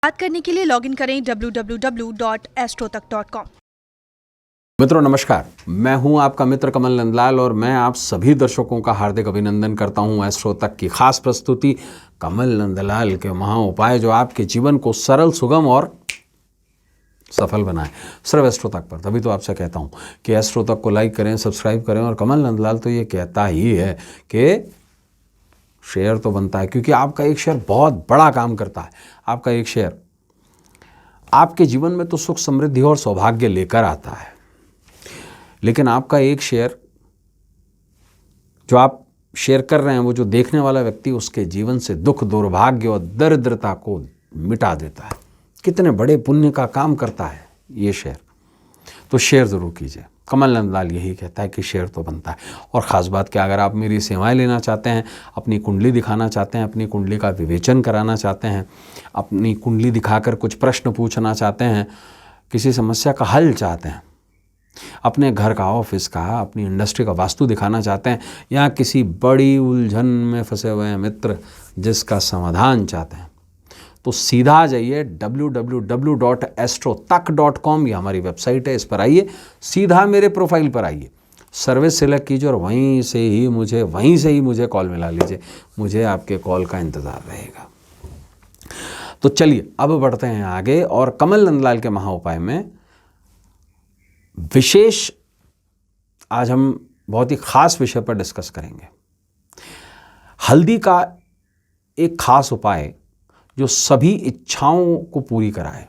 बात करने के लिए लॉगिन करें www.astrotak.com। मित्रों नमस्कार, मैं हूं आपका मित्र कमल नंदलाल और मैं आप सभी दर्शकों का हार्दिक अभिनंदन करता हूं एस्ट्रो तक की खास प्रस्तुति कमल नंदलाल के महा उपाय जो आपके जीवन को सरल, सुगम और सफल बनाए, सिर्फ एस्ट्रो तक पर। तभी तो आपसे कहता हूं कि एस्ट्रो तक को लाइक करें, सब्सक्राइब करें। और कमल नंदलाल तो ये कहता ही है कि शेयर तो बनता है, क्योंकि आपका एक शेयर बहुत बड़ा काम करता है। आपका एक शेयर आपके जीवन में तो सुख, समृद्धि और सौभाग्य लेकर आता है, लेकिन आपका एक शेयर जो आप शेयर कर रहे हैं, वो जो देखने वाला व्यक्ति, उसके जीवन से दुख, दुर्भाग्य और दरिद्रता को मिटा देता है। कितने बड़े पुण्य का काम करता है ये शेयर। तो शेयर ज़रूर कीजिए। कमल नंदलाल यही कहता है कि शेयर तो बनता है। और ख़ास बात क्या, अगर आप मेरी सेवाएं लेना चाहते हैं, अपनी कुंडली दिखाना चाहते हैं, अपनी कुंडली का विवेचन कराना चाहते हैं, अपनी कुंडली दिखाकर कुछ प्रश्न पूछना चाहते हैं, किसी समस्या का हल चाहते हैं, अपने घर का, ऑफिस का, अपनी इंडस्ट्री का वास्तु दिखाना चाहते हैं, या किसी बड़ी उलझन में फंसे हुए हैं मित्र जिसका समाधान चाहते हैं, तो सीधा आ जाइए www.astrotak.com। ये हमारी वेबसाइट है, इस पर आइए, सीधा मेरे प्रोफाइल पर आइए, सर्विस सिलेक्ट कीजिए और वहीं से ही मुझे कॉल मिला लीजिए। मुझे आपके कॉल का इंतज़ार रहेगा। तो चलिए अब बढ़ते हैं आगे, और कमल नंदलाल के महा उपाय में विशेष आज हम बहुत ही खास विषय पर डिस्कस करेंगे। हल्दी का एक खास उपाय जो सभी इच्छाओं को पूरी कराए।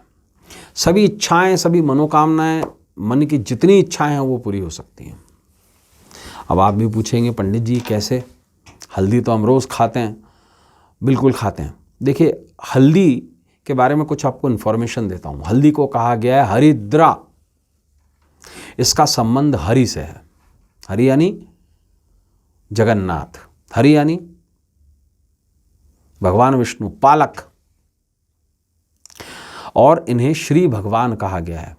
सभी इच्छाएं, सभी मनोकामनाएं, मन की जितनी इच्छाएं हैं वो पूरी हो सकती हैं। अब आप भी पूछेंगे पंडित जी कैसे, हल्दी तो हम रोज़ खाते हैं। बिल्कुल खाते हैं। देखिए, हल्दी के बारे में कुछ आपको इन्फॉर्मेशन देता हूँ। हल्दी को कहा गया है हरिद्रा। इसका संबंध हरि से है। हरि यानी जगन्नाथ, हरि यानी भगवान विष्णु, पालक, और इन्हें श्री भगवान कहा गया है।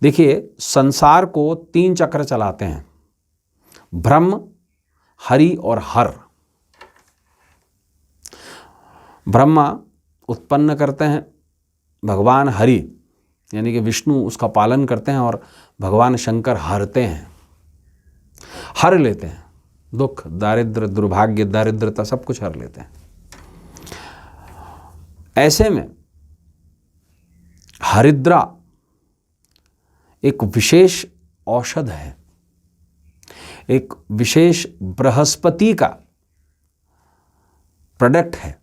देखिए, संसार को 3 चक्र चलाते हैं, ब्रह्म, हरि और हर। ब्रह्मा उत्पन्न करते हैं, भगवान हरि यानी कि विष्णु उसका पालन करते हैं, और भगवान शंकर हरते हैं, हर लेते हैं। दुख, दारिद्र, दुर्भाग्य, दारिद्रता सब कुछ हर लेते हैं। ऐसे में हरिद्रा एक विशेष औषध है, एक विशेष बृहस्पति का प्रोडक्ट है,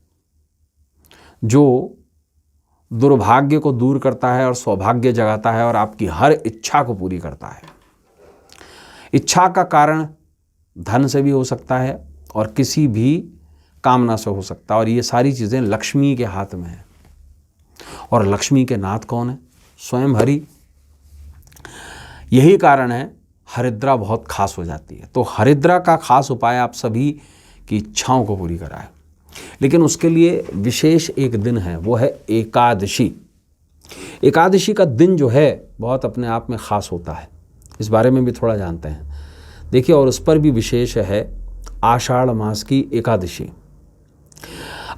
जो दुर्भाग्य को दूर करता है और सौभाग्य जगाता है, और आपकी हर इच्छा को पूरी करता है। इच्छा का कारण धन से भी हो सकता है और किसी भी कामना से हो सकता है, और ये सारी चीज़ें लक्ष्मी के हाथ में हैं। और लक्ष्मी के नाथ कौन है? स्वयं हरि। यही कारण है हरिद्रा बहुत खास हो जाती है। तो हरिद्रा का खास उपाय आप सभी की इच्छाओं को पूरी कराए, लेकिन उसके लिए विशेष एक दिन है, वो है एकादशी। एकादशी का दिन जो है बहुत अपने आप में खास होता है। इस बारे में भी थोड़ा जानते हैं। देखिए, और उस पर भी विशेष है आषाढ़ मास की एकादशी।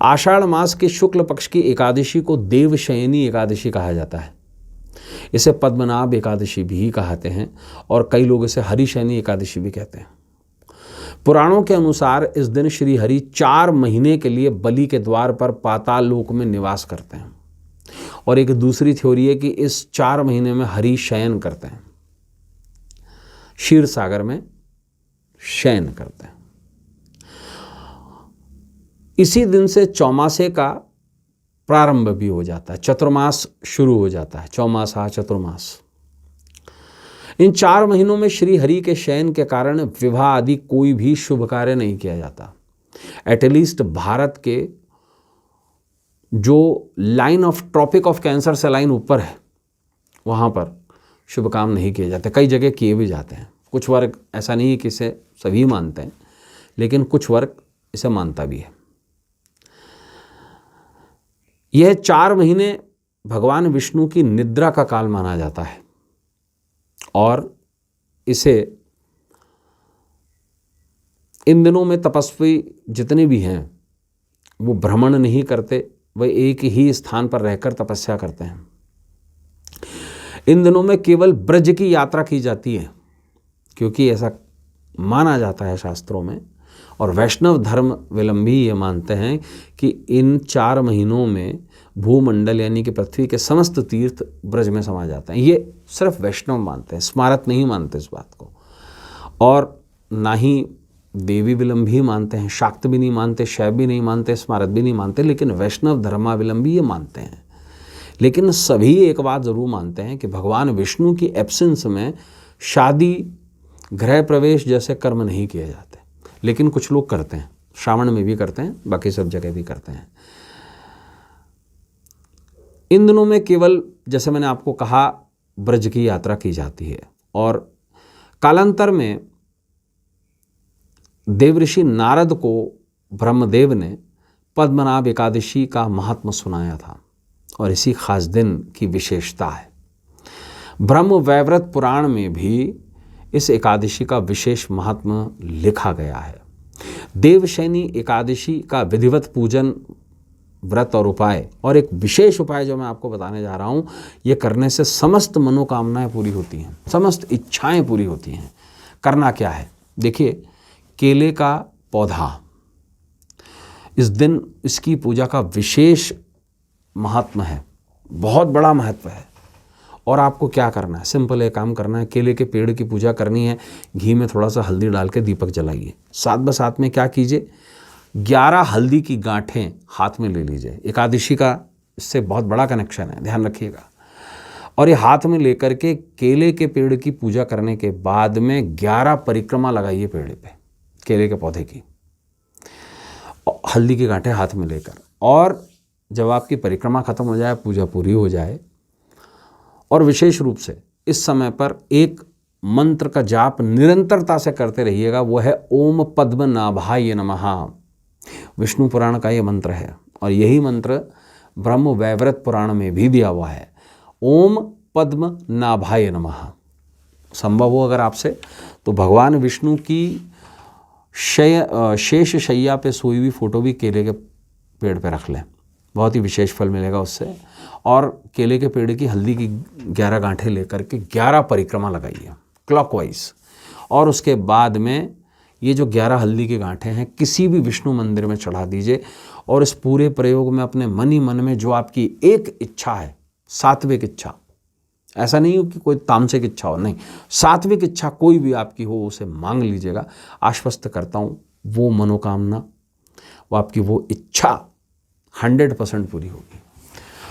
आषाढ़ मास के शुक्ल पक्ष की एकादशी को देवशयनी एकादशी कहा जाता है। इसे पद्मनाभ एकादशी भी कहते हैं, और कई लोग इसे हरिशयनी एकादशी भी कहते हैं। पुराणों के अनुसार इस दिन श्री हरि 4 महीने के लिए बलि के द्वार पर पाताल लोक में निवास करते हैं, और एक दूसरी थ्योरी है कि इस 4 महीने में हरि शयन करते हैं, क्षीर सागर में शयन करते हैं। इसी दिन से चौमासे का प्रारंभ भी हो जाता है, चतुर्मास शुरू हो जाता है, चौमासा, चतुर्मास। इन 4 महीनों में श्री हरि के शयन के कारण विवाह आदि कोई भी शुभ कार्य नहीं किया जाता। एटलीस्ट भारत के जो line of tropic of cancer से लाइन ऊपर है, वहाँ पर शुभ काम नहीं किए जाते। कई जगह किए भी जाते हैं। कुछ वर्ग, ऐसा नहीं है कि इसे सभी मानते हैं, लेकिन कुछ वर्ग इसे मानता भी है। यह 4 महीने भगवान विष्णु की निद्रा का काल माना जाता है, और इसे इन दिनों में तपस्वी जितने भी हैं वो भ्रमण नहीं करते, वह एक ही स्थान पर रहकर तपस्या करते हैं। इन दिनों में केवल ब्रज की यात्रा की जाती है, क्योंकि ऐसा माना जाता है शास्त्रों में, और वैष्णव धर्मावलंबी ये मानते हैं कि इन 4 महीनों में भूमंडल यानी कि पृथ्वी के समस्त तीर्थ ब्रज में समा जाते हैं। ये सिर्फ वैष्णव मानते हैं, स्मारत नहीं मानते इस बात को, और ना ही देवी विलंबी मानते हैं, शाक्त भी नहीं मानते, शैव भी नहीं मानते, स्मारत भी नहीं मानते, लेकिन वैष्णव धर्मावलंबी ये मानते हैं। लेकिन सभी एक बात ज़रूर मानते हैं कि भगवान विष्णु की एब्सेंस में शादी, गृह प्रवेश जैसे कर्म नहीं किए जाते, लेकिन कुछ लोग करते हैं, श्रावण में भी करते हैं, बाकी सब जगह भी करते हैं। इन दिनों में केवल, जैसे मैंने आपको कहा, ब्रज की यात्रा की जाती है, और कालांतर में देवऋषि नारद को ब्रह्मदेव ने पद्मनाभ एकादशी का महात्म सुनाया था, और इसी खास दिन की विशेषता है। ब्रह्म वैवर्त पुराण में भी इस एकादशी का विशेष महात्म लिखा गया है। देवशयनी एकादशी का विधिवत पूजन, व्रत और उपाय, और एक विशेष उपाय जो मैं आपको बताने जा रहा हूँ, ये करने से समस्त मनोकामनाएं पूरी होती हैं, समस्त इच्छाएं पूरी होती हैं। करना क्या है, देखिए, केले का पौधा, इस दिन इसकी पूजा का विशेष महात्म है, बहुत बड़ा महत्व है। और आपको क्या करना है, सिंपल एक काम करना है, केले के पेड़ की पूजा करनी है, घी में थोड़ा सा हल्दी डाल के दीपक जलाइए। साथ में क्या कीजिए, 11 हल्दी की गांठें हाथ में ले लीजिए। एकादशी का इससे बहुत बड़ा कनेक्शन है, ध्यान रखिएगा। और ये हाथ में लेकर के केले के पेड़ की पूजा करने के बाद में 11 परिक्रमा लगाइए पेड़ पे, केले के पौधे की, हल्दी की गांठें हाथ में लेकर। और जब आपकी परिक्रमा खत्म हो जाए, पूजा पूरी हो जाए, और विशेष रूप से इस समय पर एक मंत्र का जाप निरंतरता से करते रहिएगा, वो है ओम पद्मनाभाय नमः। विष्णु पुराण का ये मंत्र है, और यही मंत्र ब्रह्म वैवर्त पुराण में भी दिया हुआ है, ओम पद्मनाभाय नमः। संभव हो अगर आपसे, तो भगवान विष्णु की शेष शैया पे सोई हुई फोटो भी केले के पेड़ पे रख लें, बहुत ही विशेष फल मिलेगा उससे। और केले के पेड़ की हल्दी की 11 गांठें लेकर के 11 परिक्रमा लगाइए क्लॉकवाइज, और उसके बाद में ये जो 11 हल्दी की गांठें हैं किसी भी विष्णु मंदिर में चढ़ा दीजिए। और इस पूरे प्रयोग में अपने मन ही मन में जो आपकी एक इच्छा है, सात्विक इच्छा, ऐसा नहीं हो कि कोई तामसिक इच्छा हो, नहीं, सात्विक इच्छा कोई भी आपकी हो, उसे मांग लीजिएगा। आश्वस्त करता हूँ वो मनोकामना, वो आपकी वो इच्छा 100% पूरी होगी।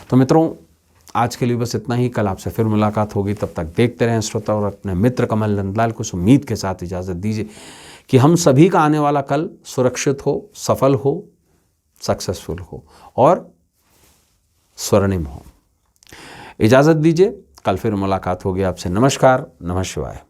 तो मित्रों, आज के लिए बस इतना ही। कल आपसे फिर मुलाकात होगी, तब तक देखते रहें श्रोता, और अपने मित्र कमल नंदलाल को इस उम्मीद के साथ इजाज़त दीजिए कि हम सभी का आने वाला कल सुरक्षित हो, सफल हो, सक्सेसफुल हो और स्वर्णिम हो। इजाज़त दीजिए, कल फिर मुलाकात होगी आपसे। नमस्कार, नमः शिवाय।